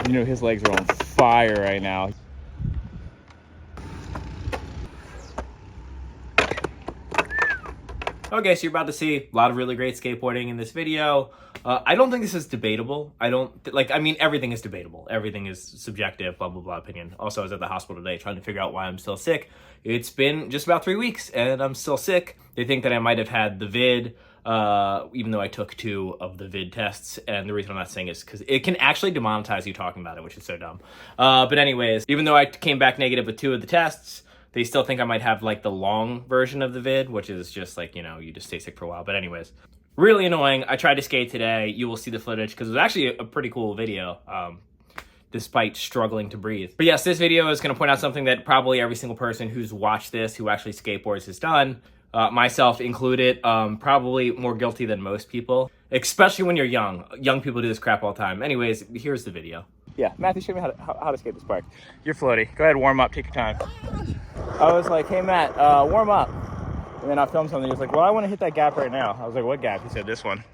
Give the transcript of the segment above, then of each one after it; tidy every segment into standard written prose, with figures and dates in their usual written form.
You know, his legs are on fire right now. Okay, so you're about to see a lot of really great skateboarding in this video. I don't think this is debatable. I mean, everything is debatable. Everything is subjective, blah, blah, blah opinion. Also, I was at the hospital today trying to figure out why I'm still sick. It's been just about 3 weeks and I'm still sick. They think that I might have had the vid, even though I took 2 of the vid tests. And the reason I'm not saying is because it can actually demonetize you talking about it, which is so dumb. But anyways, even though I came back negative with 2 of the tests, they still think I might have like the long version of the vid, which is just like, you know, you just stay sick for a while. But anyways, really annoying. I tried to skate today. You will see the footage because it was actually a pretty cool video, despite struggling to breathe. But yes, this video is going to point out something that probably every single person who's watched this, who actually skateboards, has done, myself included, probably more guilty than most people, especially when you're young. Young people do this crap all the time. Anyways, here's the video. Yeah, Matthew, show me how to skate this park. You're floaty. Go ahead, warm up, take your time. I was like, hey, Matt, warm up. And then I filmed something. He was like, well, I want to hit that gap right now. I was like, what gap? He said, this one.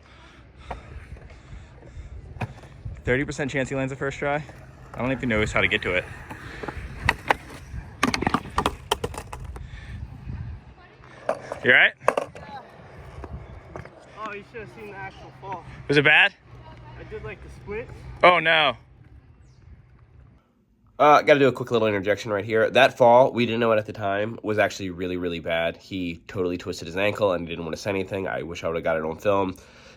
30% chance he lands the first try. I don't even know how to get to it. You all right? Oh, you should have seen the actual fall. Was it bad? I did like the split. Oh, no. Got to do a quick little interjection right here. That fall, we didn't know it at the time, was actually really, really bad. He totally twisted his ankle and he didn't want to say anything. I wish I would have got it on film.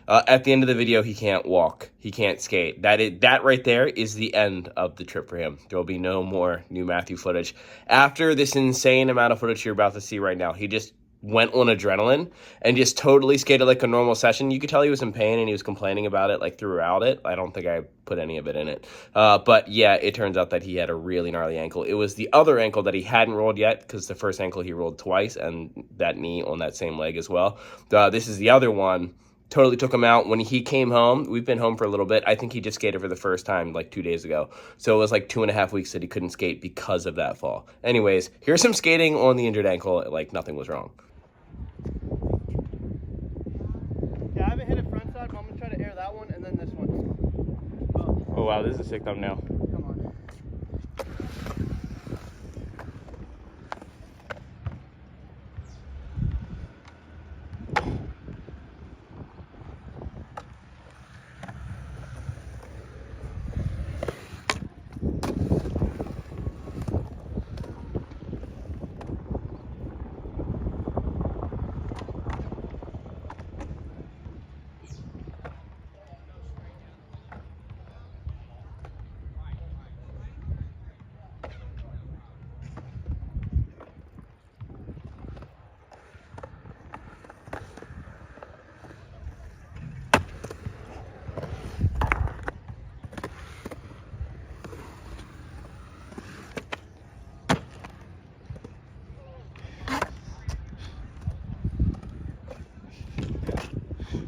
At the end of the video, he can't walk. He can't skate. That right there is the end of the trip for him. There will be no more new Matthew footage. After this insane amount of footage you're about to see right now, he just went on adrenaline and just totally skated like a normal session. You could tell he was in pain and he was complaining about it like throughout it. I don't think I put any of it in it. But yeah, it turns out that he had a really gnarly ankle. It was the other ankle that he hadn't rolled yet because the first ankle he rolled twice and that knee on that same leg as well. This is the other one. Totally took him out. When he came home, we've been home for a little bit. I think he just skated for the first time like 2 days ago. So it was like 2.5 weeks that he couldn't skate because of that fall. Anyways, here's some skating on the injured ankle. Like nothing was wrong. Yeah, I haven't hit it front side, but I'm going to try to air that one and then this one. Oh, wow, this is a sick thumbnail. Come on.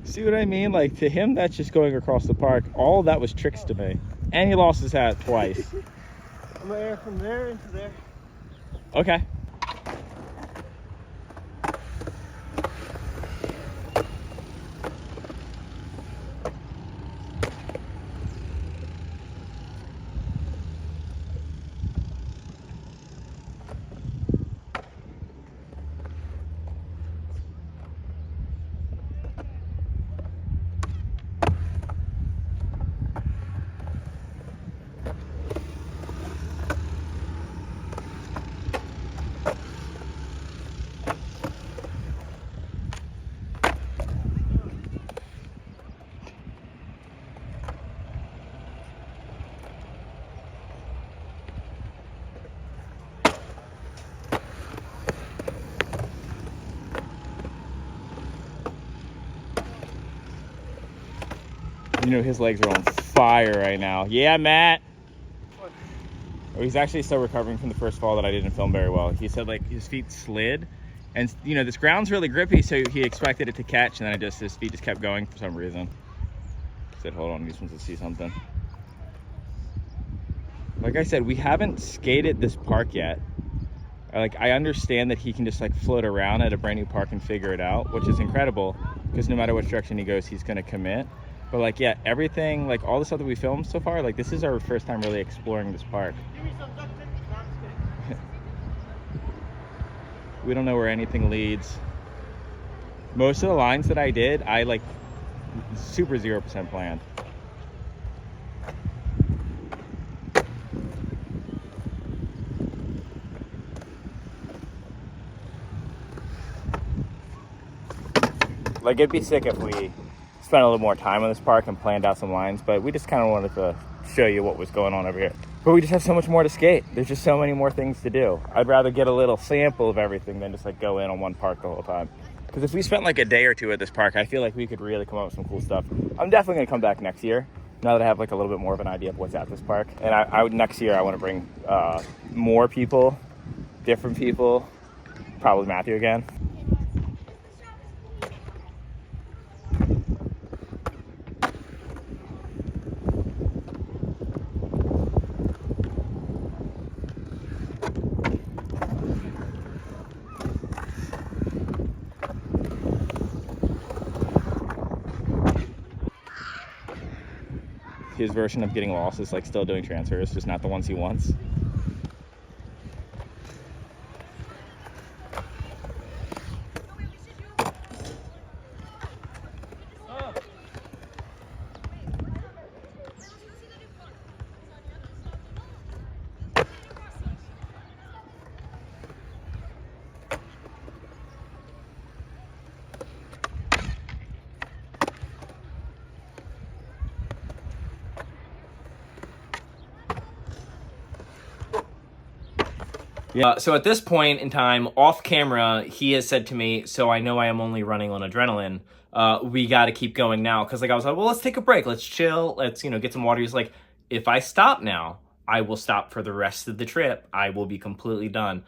See what I mean? Like, to him, that's just going across the park. All of that was tricks to me. And he lost his hat twice. I'm going to air from there into there. Okay. You know, his legs are on fire right now. Yeah, Matt. What? Oh, he's actually still recovering from the first fall that I didn't film very well. He said like his feet slid and you know, this ground's really grippy, so he expected it to catch, and then his feet just kept going for some reason. He said, hold on, he just wants to see something. Like I said, we haven't skated this park yet. I understand that he can just like float around at a brand new park and figure it out, which is incredible because no matter which direction he goes, he's going to commit. But like, yeah, everything, like all the stuff that we filmed so far, like this is our first time really exploring this park. Give me some duct tape. No, I'm just kidding. We don't know where anything leads. Most of the lines that I did, I like super 0% planned. Like, it'd be sick if we spent a little more time on this park and planned out some lines, but we just kind of wanted to show you what was going on over here. But we just have so much more to skate. There's just so many more things to do. I'd rather get a little sample of everything than just like go in on one park the whole time. Because if we spent like a day or two at this park, I feel like we could really come up with some cool stuff. I'm definitely gonna come back next year, now that I have like a little bit more of an idea of what's at this park. And I would next year, I wanna bring more people, different people, probably Matthew again. His version of getting lost is like still doing transfers, just not the ones he wants. Yeah. So at this point in time, off camera, he has said to me, so I know I am only running on adrenaline. We got to keep going now. Cause like I was like, well, let's take a break. Let's chill. Let's, get some water. He's like, if I stop now, I will stop for the rest of the trip. I will be completely done.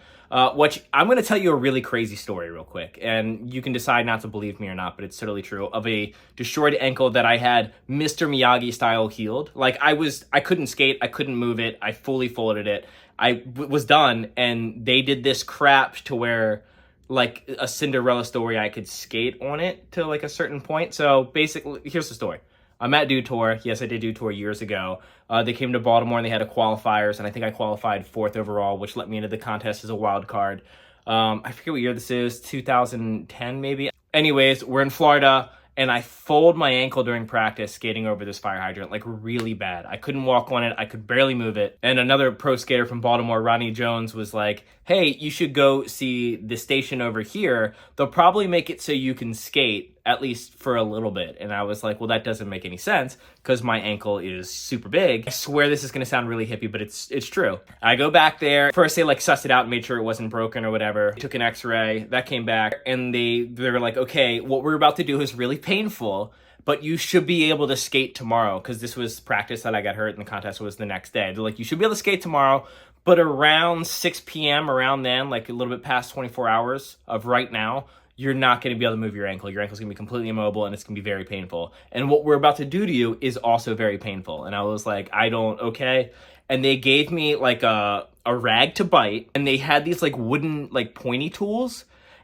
Which I'm going to tell you a really crazy story real quick. And you can decide not to believe me or not, but it's totally true, of a destroyed ankle that I had Mr. Miyagi style healed. Like I couldn't skate. I couldn't move it. I fully folded it. I was done, and they did this crap to where, like a Cinderella story, I could skate on it to like a certain point. So basically, here's the story. I'm at Dude Tour. Yes, I did Dude Tour years ago. They came to Baltimore and they had a qualifiers, and I think I qualified 4th overall, which let me into the contest as a wild card. I forget what year this is, 2010 maybe. Anyways, we're in Florida, and I fold my ankle during practice skating over this fire hydrant, like really bad. I couldn't walk on it. I could barely move it. And another pro skater from Baltimore, Ronnie Jones, was like, hey, you should go see the station over here. They'll probably make it so you can skate, at least for a little bit. And I was like, well, that doesn't make any sense because my ankle is super big. I swear this is going to sound really hippie, but it's true. I go back there. First, they like sussed it out and made sure it wasn't broken or whatever. Took an x-ray. That came back. And they were like, okay, what we're about to do is really painful, but you should be able to skate tomorrow. Because this was practice that I got hurt and the contest was the next day. They're like, you should be able to skate tomorrow. But around 6 p.m., around then, like a little bit past 24 hours of right now, you're not going to be able to move your ankle. Your ankle's going to be completely immobile, and it's going to be very painful. And what we're about to do to you is also very painful. And I was like, okay. And they gave me like a rag to bite, and they had these like wooden like pointy tools.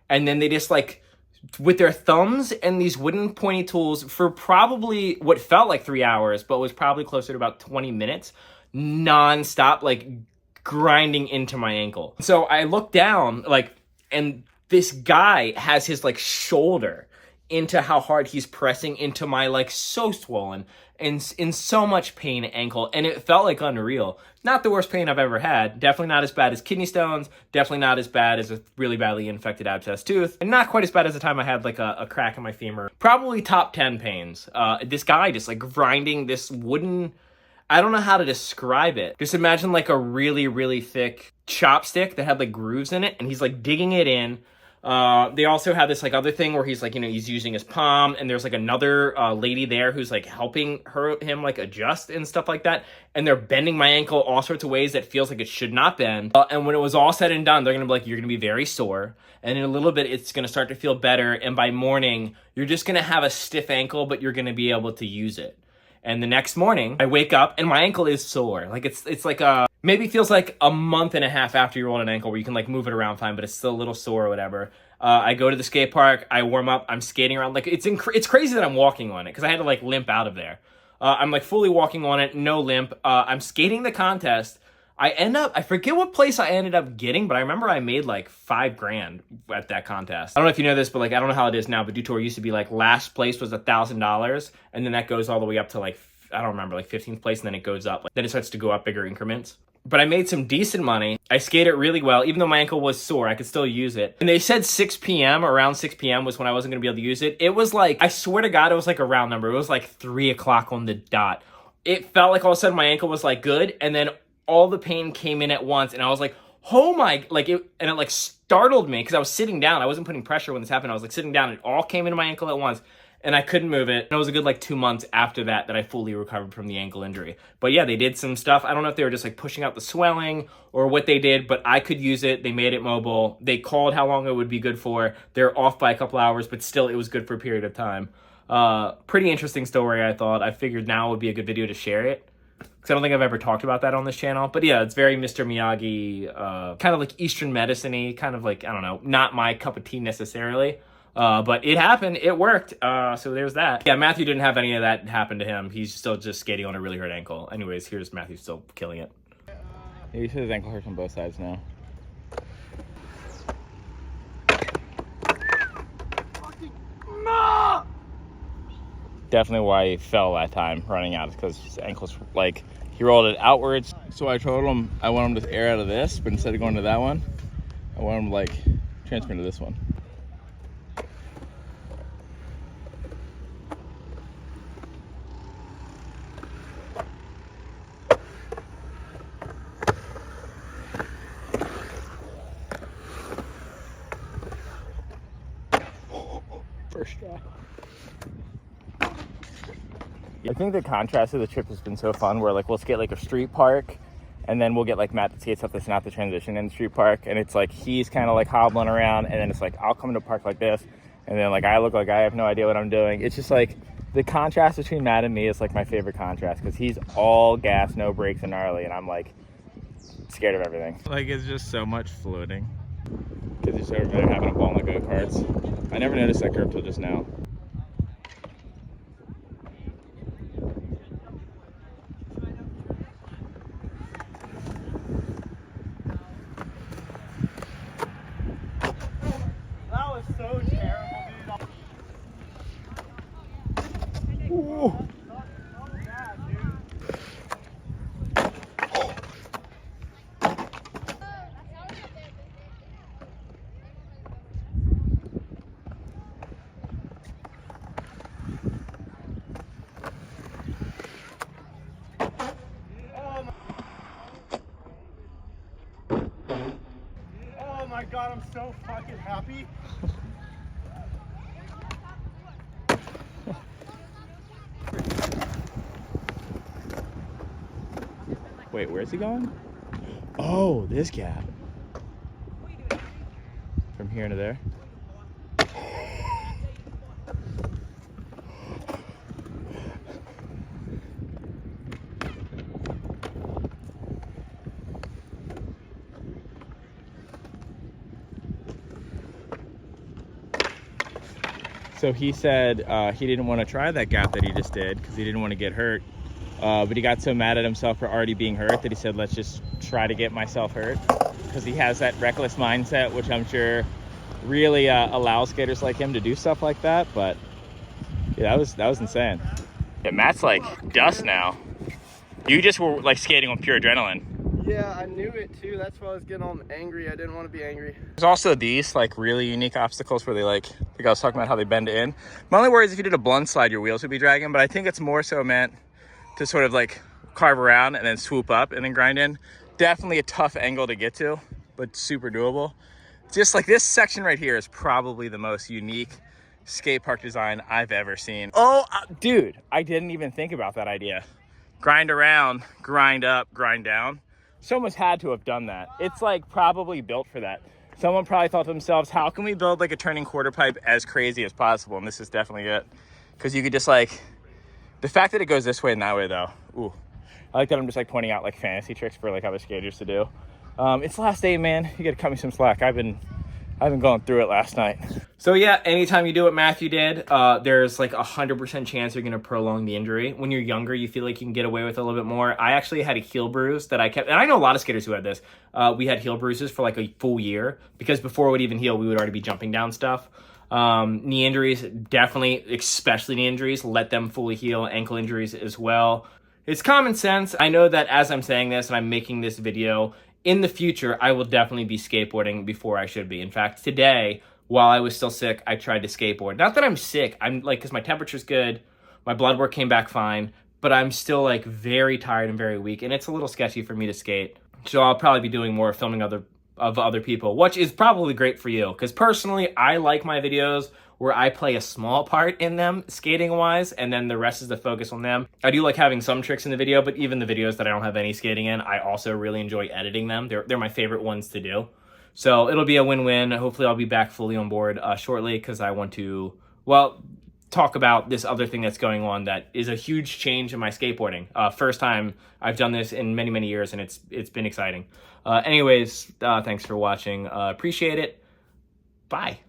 And then they just like, with their thumbs and these wooden pointy tools for probably what felt like 3 hours, but was probably closer to about 20 minutes, nonstop, like grinding into my ankle. So I looked down, like, and this guy has his like shoulder into how hard he's pressing into my like so swollen and in so much pain ankle, and it felt like unreal. Not the worst pain I've ever had. Definitely not as bad as kidney stones. Definitely not as bad as a really badly infected abscess tooth, and not quite as bad as the time I had like a crack in my femur. Probably top 10 pains. This guy just like grinding this wooden, I don't know how to describe it. Just imagine like a really, really thick chopstick that had like grooves in it, and he's like digging it in. They also have this like other thing where he's like, he's using his palm, and there's like another lady there who's like helping him like adjust and stuff like that. And they're bending my ankle all sorts of ways that feels like it should not bend. And when it was all said and done, they're going to be like, you're going to be very sore. And in a little bit, it's going to start to feel better. And by morning, you're just going to have a stiff ankle, but you're going to be able to use it. And the next morning, I wake up and my ankle is sore. Like it's like maybe feels like a month and a half after you roll an ankle where you can like move it around fine, but it's still a little sore or whatever. I go to the skate park, I warm up, I'm skating around. Like, it's crazy that I'm walking on it because I had to like limp out of there. I'm like fully walking on it, no limp. I'm skating the contest. I forget what place I ended up getting, but I remember I made like $5,000 at that contest. I don't know if you know this, but like, I don't know how it is now, but Dutour used to be like last place was $1,000. And then that goes all the way up to like, I don't remember, like 15th place. And then it goes up. Like, then it starts to go up bigger increments. But I made some decent money. I skated really well. Even though my ankle was sore, I could still use it. And they said 6 p.m., around 6 p.m. was when I wasn't going to be able to use it. It was like, I swear to God, it was like a round number. It was like 3 o'clock on the dot. It felt like all of a sudden my ankle was like good. And then all the pain came in at once. And I was like, oh my, like it, and it like startled me because I was sitting down. I wasn't putting pressure when this happened. I was like sitting down. It all came into my ankle at once. And I couldn't move it. And it was a good like 2 months after that I fully recovered from the ankle injury. But yeah, they did some stuff. I don't know if they were just like pushing out the swelling or what they did, but I could use it. They made it mobile. They called how long it would be good for. They're off by a couple hours, but still it was good for a period of time. Pretty interesting story, I thought. I figured now would be a good video to share it, because I don't think I've ever talked about that on this channel. But yeah, it's very Mr. Miyagi, kind of like Eastern medicine-y, kind of like, I don't know, not my cup of tea necessarily. But it happened. It worked. So there's that. Yeah, Matthew didn't have any of that happen to him. He's still just skating on a really hurt ankle. Anyways, here's Matthew still killing it. Yeah, he said his ankle hurts on both sides now. Definitely why he fell that time running out is because his ankle's like, he rolled it outwards. So I told him I want him to air out of this, but instead of going to that one, I want him to like transfer to this one. First try. I think the contrast of the trip has been so fun where like we'll skate like a street park and then we'll get like Matt that skates up that's not the transition in the street park, and it's like he's kind of like hobbling around, and then it's like I'll come into a park like this and then like I look like I have no idea what I'm doing. It's just like the contrast between Matt and me is like my favorite contrast because he's all gas, no brakes, and gnarly, and I'm like scared of everything. Like it's just so much floating because he's over there having a ball in the go-karts. I never noticed that curve till just now. That was so terrible, dude. Ooh. Oh my God, I'm so fucking happy. Wait, where's he going? Oh, this gap. From here to there. So he said he didn't want to try that gap that he just did because he didn't want to get hurt. But he got so mad at himself for already being hurt that he said, let's just try to get myself hurt. Because he has that reckless mindset, which I'm sure really allows skaters like him to do stuff like that. But yeah, that was insane. Yeah, Matt's like dust now. You just were like skating on pure adrenaline. Yeah, I knew it too. That's why I was getting all angry. I didn't want to be angry. There's also these like really unique obstacles where they like I was talking about how they bend in. My only worry is if you did a blunt slide, your wheels would be dragging, but I think it's more so meant to sort of like carve around and then swoop up and then grind in. Definitely a tough angle to get to, but super doable. Just like this section right here is probably the most unique skate park design I've ever seen. Oh, dude, I didn't even think about that idea. Grind around, grind up, grind down. Someone's had to have done that. It's like probably built for that. Someone probably thought to themselves, how can we build like a turning quarter pipe as crazy as possible? And this is definitely it. Because you could just like, the fact that it goes this way and that way though, ooh. I like that I'm just like pointing out like fantasy tricks for like other skaters to do. It's the last day, man. You gotta cut me some slack. I've been I've been going through it last night. So yeah, anytime you do what Matthew did, there's like 100% chance you're going to prolong the injury. When you're younger, you feel like you can get away with it a little bit more. I actually had a heel bruise that I kept, and I know a lot of skaters who had this. We had heel bruises for like a full year because before it would even heal, we would already be jumping down stuff. Knee injuries, definitely, especially knee injuries, let them fully heal. Ankle injuries as well. It's common sense. I know that as I'm saying this and I'm making this video, in the future, I will definitely be skateboarding before I should be. In fact, today, while I was still sick, I tried to skateboard. Not that I'm sick, I'm like, because my temperature's good, my blood work came back fine, but I'm still like very tired and very weak, and it's a little sketchy for me to skate. So I'll probably be doing more filming of other people, which is probably great for you, because personally, I like my videos where I play a small part in them skating wise, and then the rest is the focus on them. I do like having some tricks in the video, but even the videos that I don't have any skating in, I also really enjoy editing them. They're my favorite ones to do. So it'll be a win-win. Hopefully I'll be back fully on board shortly, because I want to, well, talk about this other thing that's going on that is a huge change in my skateboarding. First time I've done this in many, many years, and it's been exciting. Anyways, thanks for watching. Appreciate it. Bye.